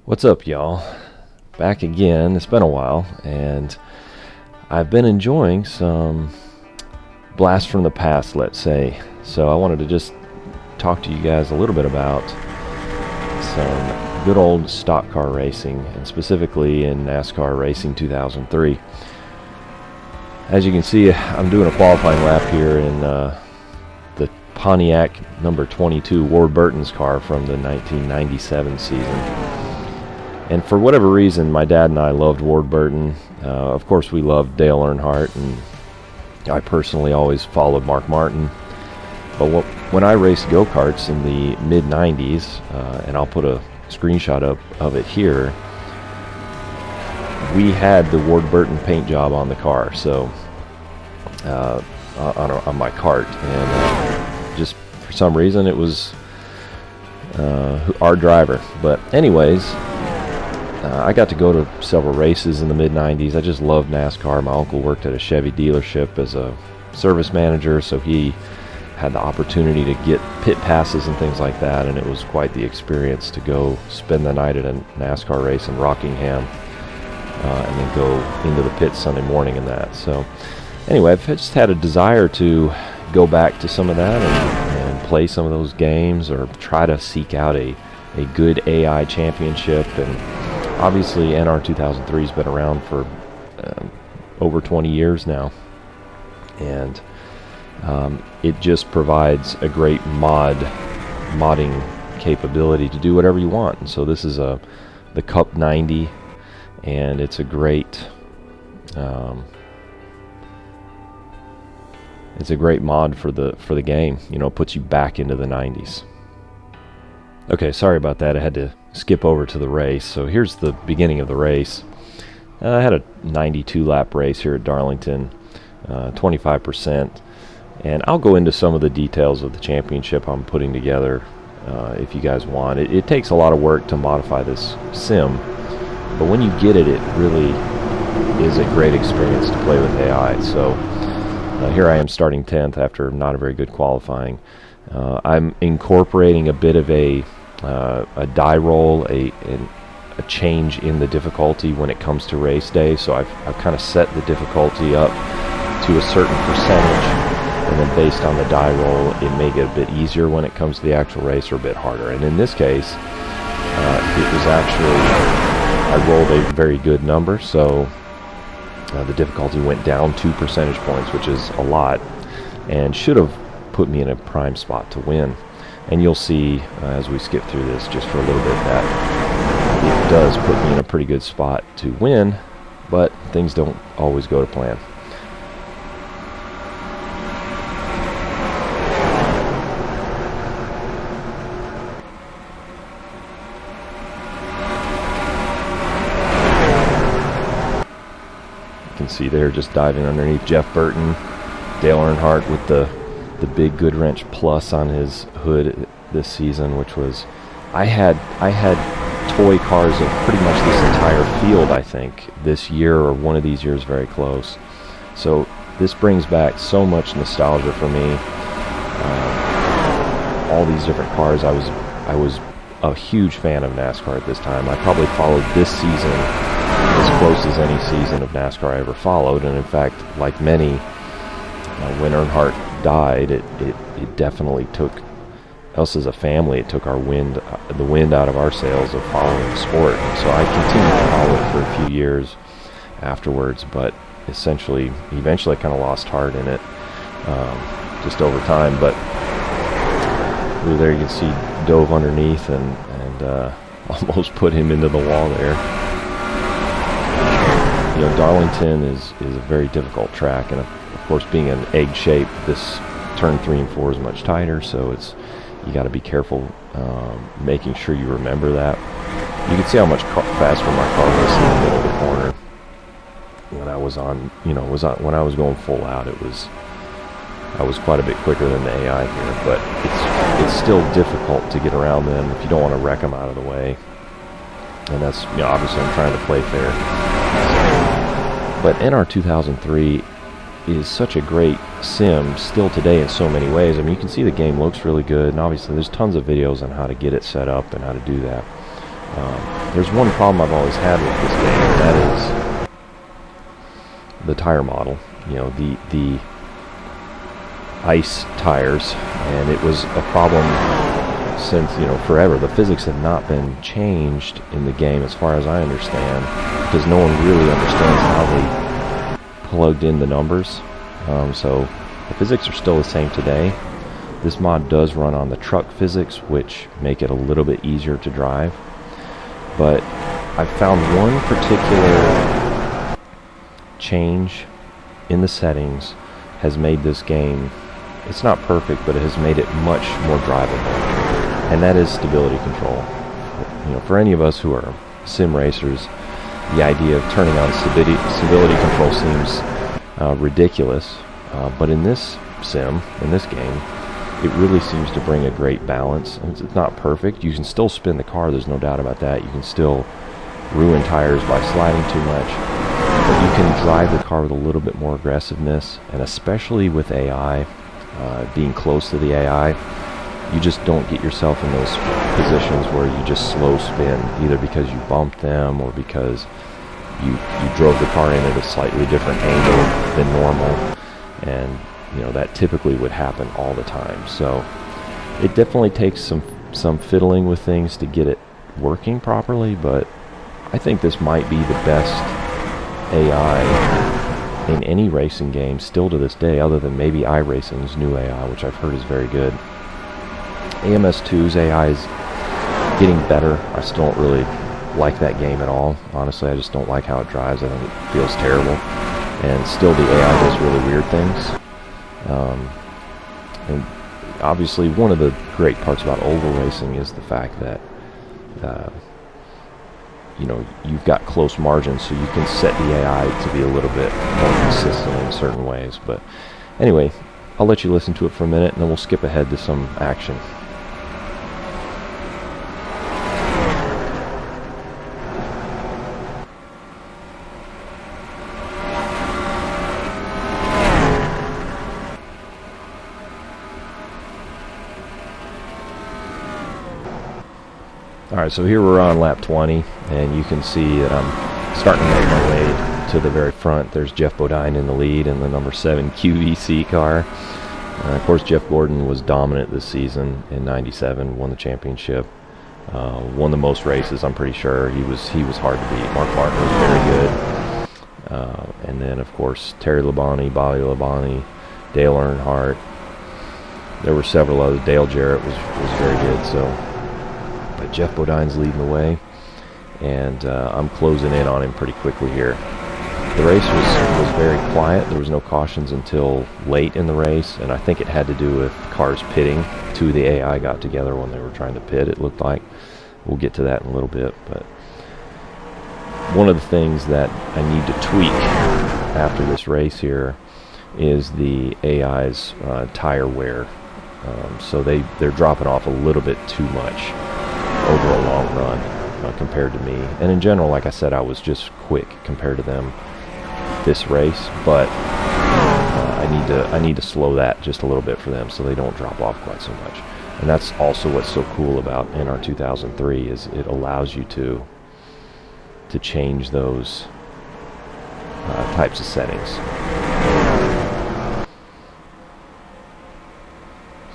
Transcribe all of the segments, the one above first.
What's up, y'all? Back again. It's been a while, and I've been enjoying some blast from the past, let's say. So I wanted to just talk to you guys a little bit about some good old stock car racing, and specifically in NASCAR Racing 2003. As you can see, I'm doing a qualifying lap here in the Pontiac number 22 Ward Burton's car from the 1997 season. And for whatever reason, my dad and I loved Ward Burton. Of course, we loved Dale Earnhardt, and I personally always followed Mark Martin. But when I raced go-karts in the mid-90s, and I'll put a screenshot of it here, we had the Ward Burton paint job on the car, so on my kart, and just for some reason it was our driver. But anyways, I got to go to several races in the mid-90s. I just loved NASCAR. My uncle worked at a Chevy dealership as a service manager, so he had the opportunity to get pit passes and things like that, and it was quite the experience to go spend the night at a NASCAR race in Rockingham, and then go into the pits Sunday morning and that. So anyway, I've just had a desire to go back to some of that and play some of those games, or try to seek out a good AI championship. And obviously NR 2003 has been around for over 20 years now, and it just provides a great modding capability to do whatever you want. And so this is the Cup 90, and it's a great mod for the game. You know, it puts you back into the 90s. Okay, sorry about that. I had to skip over to the race. So here's the beginning of the race. I had a 92 lap race here at Darlington, 25%, and I'll go into some of the details of the championship I'm putting together if you guys want. It takes a lot of work to modify this sim, but when you get it, it really is a great experience to play with AI. So here I am starting 10th after not a very good qualifying. I'm incorporating a bit of a die roll, a change in the difficulty when it comes to race day. So I've kind of set the difficulty up to a certain percentage, and then based on the die roll, it may get a bit easier when it comes to the actual race, or a bit harder. And in this case, it was actually, I rolled a very good number, so the difficulty went down 2 percentage points, which is a lot, and should have put me in a prime spot to win. And you'll see as we skip through this just for a little bit that it does put me in a pretty good spot to win, but things don't always go to plan. You can see there, just diving underneath Jeff Burton, Dale Earnhardt with the big Goodwrench Plus on his hood this season, which was, I had toy cars of pretty much this entire field, I think, this year, or one of these years very close. So this brings back so much nostalgia for me. All these different cars. I was a huge fan of NASCAR at this time. I probably followed this season as close as any season of NASCAR I ever followed, and in fact, like many, when Earnhardt died, it definitely took us as a family, it took the wind out of our sails of following the sport. And so I continued to follow it for a few years afterwards, but eventually I kind of lost heart in it just over time. But there you can see dove underneath and almost put him into the wall there. You know, Darlington is a very difficult track, and of course, being an egg shape, this turn 3 and 4 is much tighter, so you got to be careful making sure you remember that. You can see how much faster my car was in the middle of the corner when I was when I was going full out. I was quite a bit quicker than the AI here, but it's still difficult to get around them if you don't want to wreck them out of the way. And that's, obviously I'm trying to play fair. But NR 2003 is such a great sim still today in so many ways. I mean, you can see the game looks really good, and obviously there's tons of videos on how to get it set up and how to do that. There's one problem I've always had with this game, and that is the tire model. You know, the ice tires, and it was a problem since, you know, forever. The physics have not been changed in the game as far as I understand, because no one really understands how they plugged in the numbers. So the physics are still the same today. This mod does run on the truck physics, which make it a little bit easier to drive. But I found one particular change in the settings has made this game, it's not perfect, but it has made it much more drivable. And that is stability control. You know, for any of us who are sim racers, the idea of turning on stability control seems ridiculous. But in this sim, in this game, it really seems to bring a great balance. It's not perfect. You can still spin the car, there's no doubt about that. You can still ruin tires by sliding too much. But you can drive the car with a little bit more aggressiveness, and especially with AI, being close to the AI, you just don't get yourself in those positions where you just slow spin, either because you bumped them or because you drove the car in at a slightly different angle than normal. And you know, that typically would happen all the time. So it definitely takes some fiddling with things to get it working properly, but I think this might be the best AI in any racing game still to this day, other than maybe iRacing's new AI, which I've heard is very good. AMS2's AI is getting better. I still don't really like that game at all. Honestly, I just don't like how it drives. I think it feels terrible. And still the AI does really weird things. And obviously one of the great parts about oval racing is the fact that you know, you've got close margins, so you can set the AI to be a little bit more consistent in certain ways. But anyway, I'll let you listen to it for a minute, and then we'll skip ahead to some action. Alright, so here we're on lap 20, and you can see that I'm starting to make my way to the very front. There's Jeff Bodine in the lead in the number 7 QEC car. Of course, Jeff Gordon was dominant this season in '97, won the championship, won the most races, I'm pretty sure. He was hard to beat. Mark Martin was very good. And then, of course, Terry Labonte, Bobby Labonte, Dale Earnhardt. There were several others. Dale Jarrett was very good, so... But Jeff Bodine's leading the way, and I'm closing in on him pretty quickly here. The race was very quiet. There was no cautions until late in the race, and I think it had to do with cars pitting. Two of the AI got together when they were trying to pit, it looked like. We'll get to that in a little bit, but one of the things that I need to tweak after this race here is the AI's tire wear. So they're dropping off a little bit too much over a long run compared to me. And in general, like I said, I was just quick compared to them this race, but I need to slow that just a little bit for them so they don't drop off quite so much. And that's also what's so cool about NR 2003 is it allows you to change those types of settings.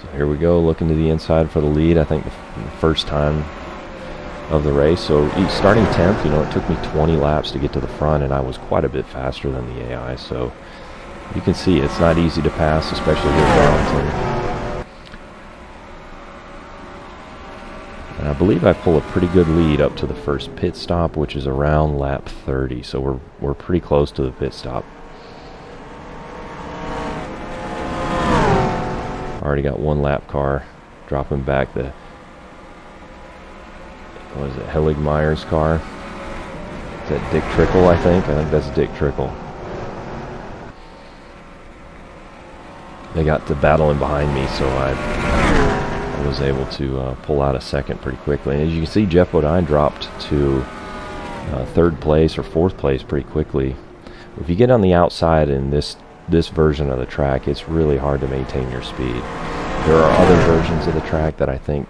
So here we go, looking to the inside for the lead. I think the first time of the race. So starting 10th, you know, it took me 20 laps to get to the front, and I was quite a bit faster than the AI. So you can see it's not easy to pass, especially here at Darlington. And I believe I pull a pretty good lead up to the first pit stop, which is around lap 30. So we're pretty close to the pit stop. Already got one lap car dropping back the, what is it, Helig Meyer's car. Is that Dick Trickle, I think? I think that's Dick Trickle. They got to battling behind me, so I was able to pull out a second pretty quickly. And as you can see, Jeff Bodine dropped to third place or fourth place pretty quickly. If you get on the outside in this version of the track, it's really hard to maintain your speed. There are other versions of the track that I think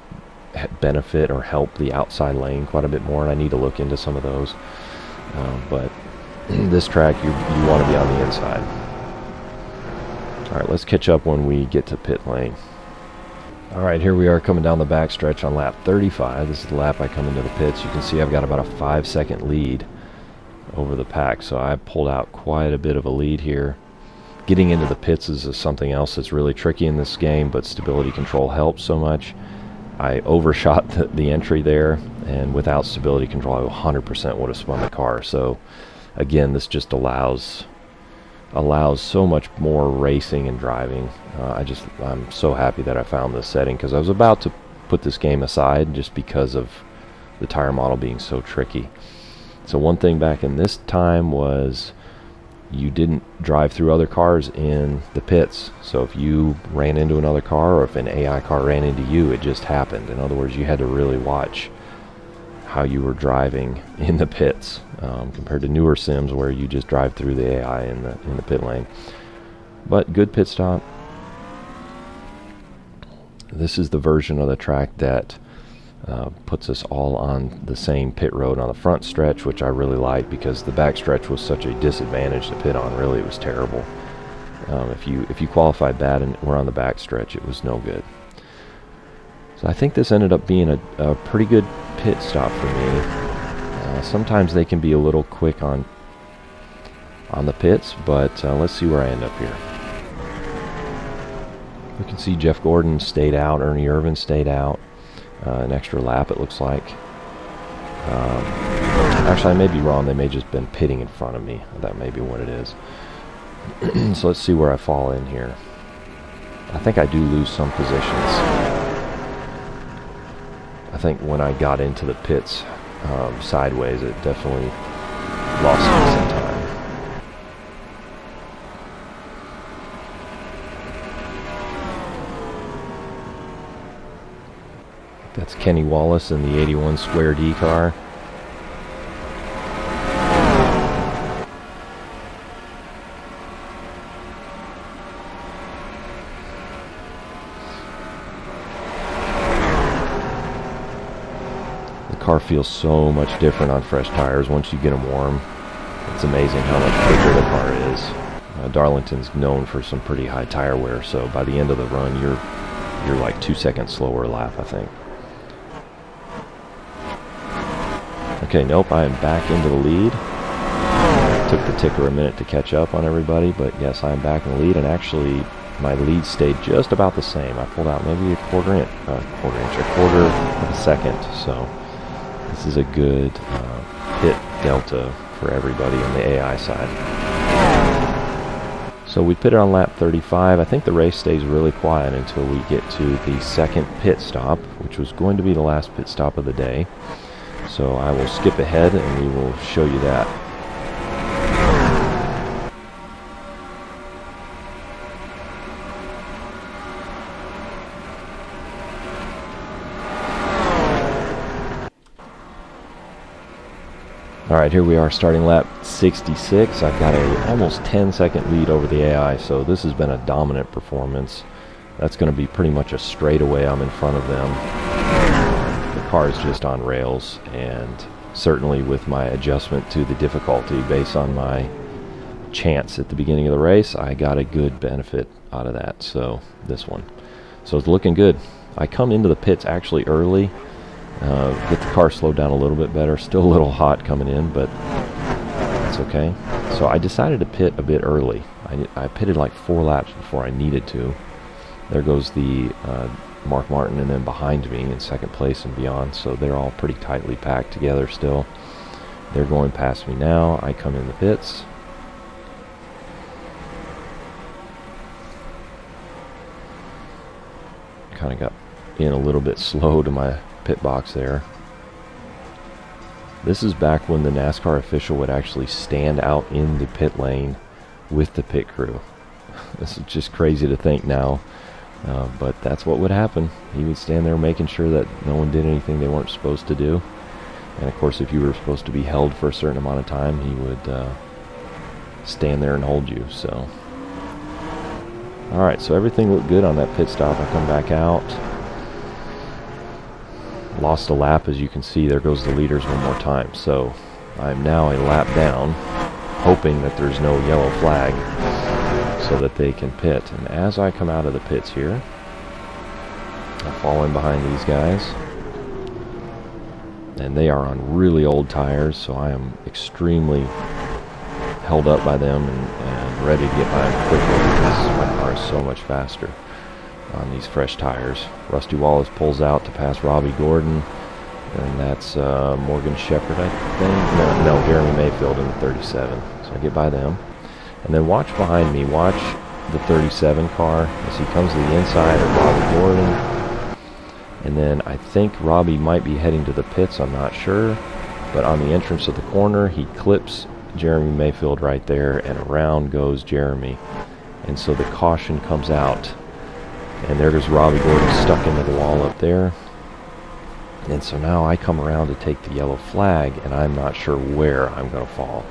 benefit or help the outside lane quite a bit more, and I need to look into some of those. But this track, you want to be on the inside. All right, let's catch up when we get to pit lane. All right, here we are coming down the backstretch on lap 35. This is the lap I come into the pits. You can see I've got about a 5-second lead over the pack, so I pulled out quite a bit of a lead here. Getting into the pits is something else that's really tricky in this game, but stability control helps so much. I overshot the entry there, and without stability control, I 100% would have spun the car. So again, this just allows so much more racing and driving. I'm so happy that I found this setting, because I was about to put this game aside just because of the tire model being so tricky. So one thing back in this time was you didn't drive through other cars in the pits. So if you ran into another car, or if an AI car ran into you, it just happened. In other words, you had to really watch how you were driving in the pits, compared to newer sims where you just drive through the AI in the pit lane. But good pit stop. This is the version of the track that puts us all on the same pit road on the front stretch, which I really like, because the back stretch was such a disadvantage to pit on. Really, it was terrible. If you qualified bad and were on the back stretch, it was no good. So I think this ended up being a pretty good pit stop for me. Sometimes they can be a little quick on the pits, but let's see where I end up here. We can see Jeff Gordon stayed out, Ernie Irvan stayed out, an extra lap it looks like. Actually, I may be wrong. They may just been pitting in front of me. That may be what it is. So let's see where I fall in here. I think I do lose some positions. I think when I got into the pits sideways, it definitely lost me some time. That's Kenny Wallace in the 81 Square D car. The car feels so much different on fresh tires once you get them warm. It's amazing how much bigger the car is. Darlington's known for some pretty high tire wear, so by the end of the run, you're like 2 seconds slower a lap, I think. Okay, nope, I am back into the lead. Took the ticker a minute to catch up on everybody, but yes, I'm back in the lead, and actually my lead stayed just about the same. I pulled out maybe a quarter of a second, so this is a good pit delta for everybody on the AI side. So we pitted on lap 35. I think the race stays really quiet until we get to the second pit stop, which was going to be the last pit stop of the day. So I will skip ahead and we will show you that. Alright, here we are starting lap 66. I've got a almost 10-second lead over the AI, so this has been a dominant performance. That's going to be pretty much a straightaway. I'm in front of them. The car is just on rails, and certainly with my adjustment to the difficulty based on my chance at the beginning of the race, I got a good benefit out of that. So this one. So it's looking good. I come into the pits actually early. Get the car slowed down a little bit better. Still a little hot coming in, but that's okay. So I decided to pit a bit early. I pitted like 4 laps before I needed to. There goes the Mark Martin, and then behind me in second place and beyond. So they're all pretty tightly packed together still. They're going past me now. I come in the pits. Kind of got in a little bit slow to my pit box there. This is back when the NASCAR official would actually stand out in the pit lane with the pit crew. This is just crazy to think now, but that's what would happen. He would stand there making sure that no one did anything they weren't supposed to do. And of course, if you were supposed to be held for a certain amount of time, he would stand there and hold you. So, alright, so everything looked good on that pit stop. I come back out. lost a lap. As you can see, there goes the leaders one more time. So I'm now a lap down, hoping that there's no yellow flag so that they can pit. And as I come out of the pits here, I fall in behind these guys, and they are on really old tires, so I am extremely held up by them and ready to get by them quickly because my car is so much faster on these fresh tires. Rusty Wallace pulls out to pass Robbie Gordon, and that's Morgan Shepherd, I think. No, Jeremy Mayfield in the 37. So I get by them. And then watch behind me. Watch the 37 car as he comes to the inside of Robbie Gordon. And then I think Robbie might be heading to the pits, I'm not sure. But on the entrance of the corner, he clips Jeremy Mayfield right there, and around goes Jeremy. And so the caution comes out. And there goes Robbie Gordon stuck into the wall up there. And so now I come around to take the yellow flag, and I'm not sure where I'm going to fall.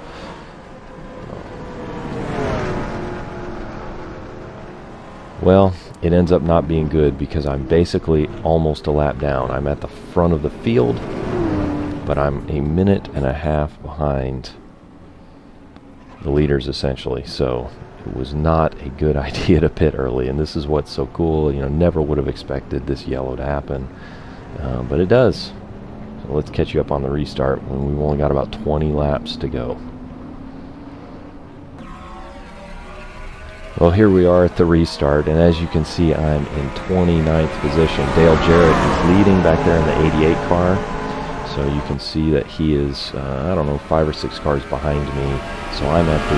Well, it ends up not being good because I'm basically almost a lap down. I'm at the front of the field, but I'm a minute and a half behind the leaders essentially. So it was not a good idea to pit early, and this is what's so cool. You know, never would have expected this yellow to happen, but it does. So let's catch you up on the restart when we've only got about 20 laps to go. Well, here we are at the restart, and as you can see, I'm in 29th position. Dale Jarrett is leading back there in the 88 car, so you can see that he is, I don't know, 5 or 6 cars behind me, so I'm at the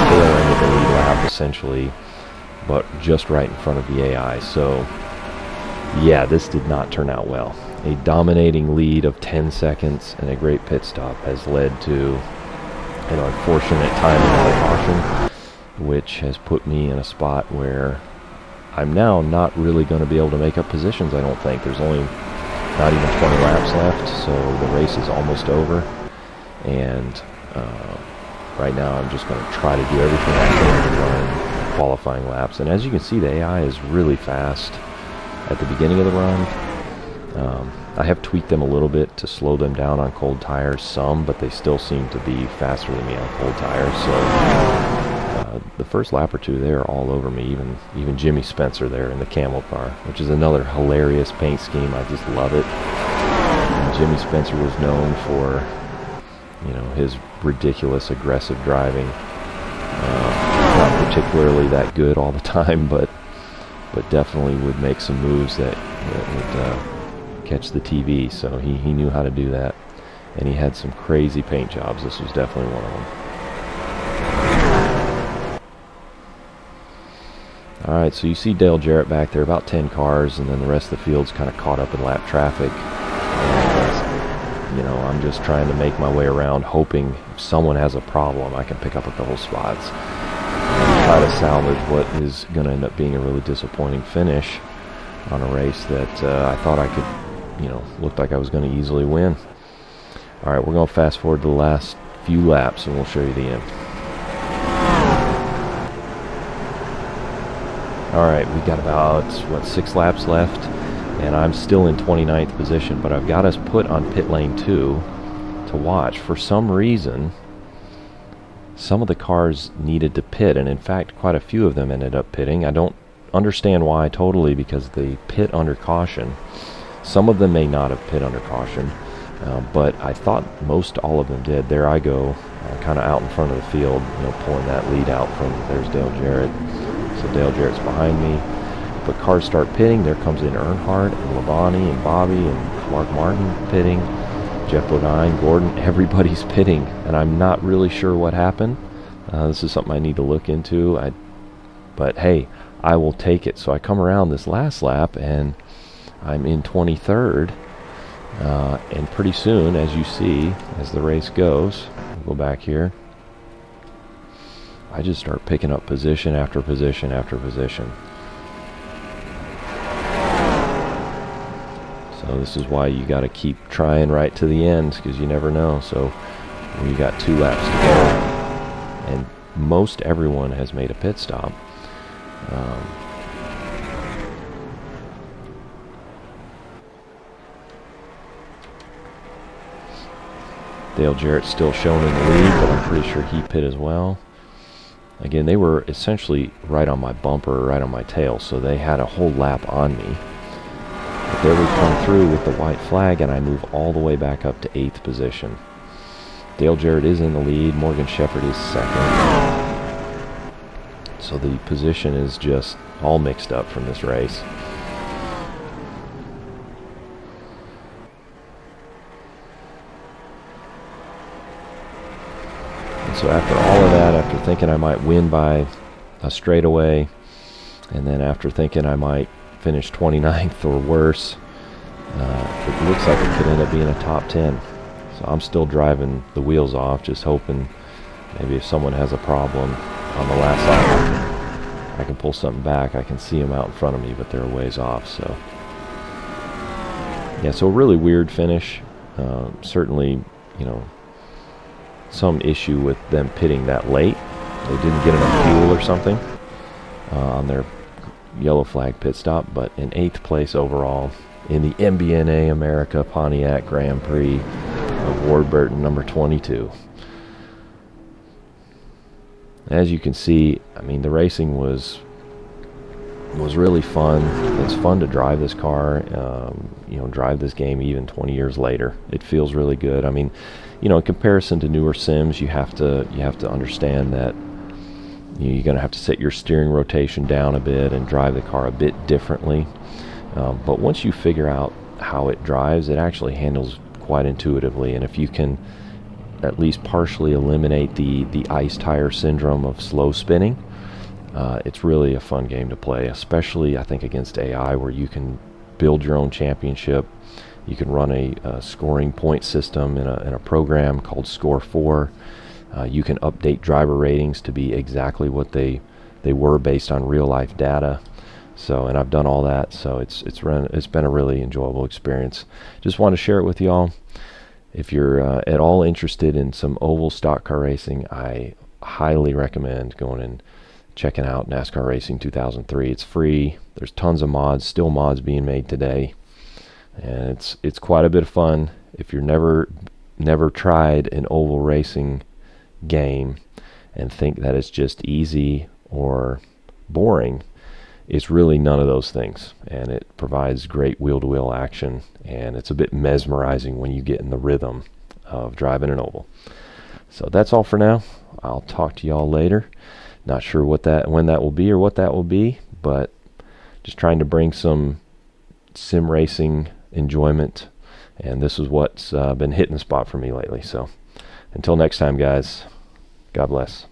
tail end of the lead lap, essentially, but just right in front of the AI. So, yeah, this did not turn out well. A dominating lead of 10 seconds and a great pit stop has led to an unfortunate timing of the caution, which has put me in a spot where I'm now not really going to be able to make up positions, I don't think. There's only not even 20 laps left, so the race is almost over. And right now I'm just going to try to do everything I can to run qualifying laps. And as you can see, the AI is really fast at the beginning of the run. I have tweaked them a little bit to slow them down on cold tires some, but they still seem to be faster than me on cold tires. So the first lap or two, they are all over me. Even Jimmy Spencer there in the camel car, which is another hilarious paint scheme. I just love it. And Jimmy Spencer was known for, you know, his ridiculous aggressive driving. Not particularly that good all the time, but definitely would make some moves that would catch the TV. So he knew how to do that, and he had some crazy paint jobs. This was definitely one of them. Alright, so you see Dale Jarrett back there, about 10 cars, and then the rest of the field's kind of caught up in lap traffic. And, you know, I'm just trying to make my way around, hoping if someone has a problem, I can pick up a couple spots and try to salvage what is going to end up being a really disappointing finish on a race that I thought I could, you know, looked like I was going to easily win. Alright, we're going to fast forward to the last few laps, and we'll show you the end. Alright, we got about, 6 laps left, and I'm still in 29th position, but I've got us put on pit lane 2 to watch. For some reason, some of the cars needed to pit, and in fact, quite a few of them ended up pitting. I don't understand why totally, because they pit under caution. Some of them may not have pit under caution, but I thought most all of them did. There I go, kind of out in front of the field, you know, pulling that lead out from, there's Dale Jarrett. So Dale Jarrett's behind me. But cars start pitting. There comes in Earnhardt and Labonte and Bobby and Mark Martin pitting. Jeff Bodine, Gordon, everybody's pitting. And I'm not really sure what happened. This is something I need to look into. But hey, I will take it. So I come around this last lap, and I'm in 23rd. And pretty soon, as you see, as the race goes, we'll go back here, I just start picking up position after position after position. So this is why you got to keep trying right to the end, because you never know. So we got 2 laps to go, and most everyone has made a pit stop. Dale Jarrett's still showing in the lead, but I'm pretty sure he pit as well. Again, they were essentially right on my bumper, right on my tail, so they had a whole lap on me. But there we come through with the white flag, and I move all the way back up to 8th position. Dale Jarrett is in the lead. Morgan Shepherd is second. So the position is just all mixed up from this race. And so after all of that, after thinking I might win by a straightaway, and then after thinking I might finish 29th or worse, it looks like it could end up being a top 10. So I'm still driving the wheels off, just hoping maybe if someone has a problem on the last lap, I can pull something back. I can see them out in front of me, but they're a ways off. So yeah, so a really weird finish. Certainly, you know, some issue with them pitting that late. They didn't get enough fuel or something on their yellow flag pit stop, but in 8th place overall in the MBNA America Pontiac Grand Prix of Warburton number 22. As you can see, I mean, the racing was really fun. It's fun to drive this car, you know, drive this game even 20 years later. It feels really good. I mean, you know, in comparison to newer sims, you have to understand that you're going to have to set your steering rotation down a bit and drive the car a bit differently. But once you figure out how it drives, it actually handles quite intuitively. And if you can at least partially eliminate the ice tire syndrome of slow spinning, it's really a fun game to play, especially I think against AI, where you can build your own championship. You can run a scoring point system in a program called Score 4. You can update driver ratings to be exactly what they were based on real life data. So, and I've done all that, so it's been a really enjoyable experience. Just want to share it with y'all. If you're at all interested in some oval stock car racing, I highly recommend going and checking out NASCAR Racing 2003. It's free. There's tons of mods, still mods being made today, and it's quite a bit of fun. If you're never tried an oval racing game and think that it's just easy or boring, it's really none of those things, and it provides great wheel-to-wheel action, and it's a bit mesmerizing when you get in the rhythm of driving an oval. So that's all for now. I'll talk to y'all later. Not sure when that will be or what that will be, but just trying to bring some sim racing enjoyment, and this is what's been hitting the spot for me lately. So until next time, guys, God bless.